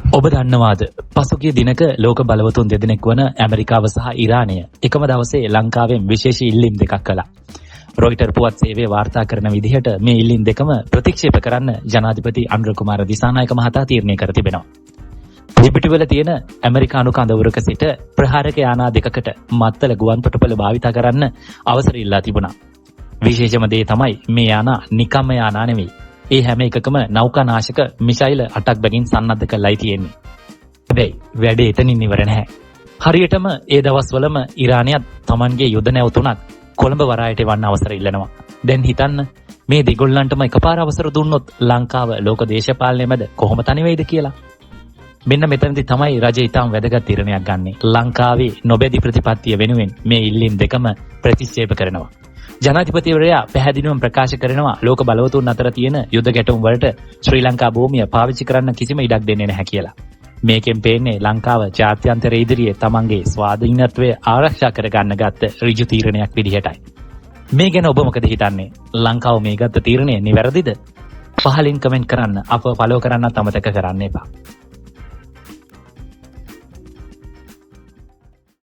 ඔබ දන්නවාද පසුගිය දිනක ලෝක බලවතුන් දෙදෙනෙක් වන ඇමරිකාව සහ ඉරානය එකම දවසේ ලංකාවෙන් විශේෂ ඉල්ලීම් දෙකක් කළා. රොයිටර් පුවත් සේවය වාර්තා කරන විදිහට මේ ඉල්ලීම් දෙකම ප්‍රතික්ෂේප කරන්න ජනාධිපති අනුර කුමාර දිසානායක මහතා තීරණය කර තිබෙනවා. ලිපිටිවල තියෙන ඇමරිකානු කඳවුරක සිට ප්‍රහාරක යානා දෙකකට මත්තල ගුවන් තොටුපළ භාවිතා කරන්න අවසර ඉල්ලා තිබුණා. විශේෂම දේ තමයි මේ යානා නිකම්ම යානා නෙවෙයි. ඒ හැම එකකම නෞකානාශක මිසයිල් 8ක් බැගින් සන්නද්ධ කරලායි තියෙන්නේ. හැබැයි වැඩේ එතනින් ඉවර නැහැ. හරියටම ඒ දවස්වලම ඉරානයත් Tamanගේ යුද නැව තුනක් කොළඹ වරායට එවන්න අවසර ඉල්ලනවා. දැන් හිතන්න මේ දෙගොල්ලන්ටම එකපාර අවසර දුන්නොත් ලංකාව ලෝක දේශපාලනය මැද කොහොම තනි වෙයිද කියලා. මෙන්න මෙතනදී තමයි රජය ඊටම වැදගත් තීරණයක් ගන්නෙ. ලංකාවේ නොබැදි ප්‍රතිපත්තිය වෙනුවෙන් මේ ඉල්ලීම් දෙකම ප්‍රතික්ෂේප කරනවා. ජනාධිපතිවරයා පැහැදිලිවම ප්‍රකාශ කරනවා ලෝක බලවතුන් අතර තියෙන යුද ගැටුම් වලට ශ්‍රී ලංකා භූමිය පාවිච්චි කරන්න කිසිම ඉඩක් දෙන්නේ නැහැ කියලා. මේකෙන් පේන්නේ ලංකාව ජාත්‍යන්තර ඉදිරියේ තමන්ගේ ස්වාධීනත්වය ආරක්ෂා කරගන්න ගත්ත ඍජු තීරණයක් විදිහටයි. මේ ගැන ඔබ මොකද හිතන්නේ? ලංකාව මේ ගත්ත තීරණය නිවැරදිද? පහලින් කමෙන්ට් කරන්න, අපව ෆලෝ කරන්නත් අමතක කරන්න එපා.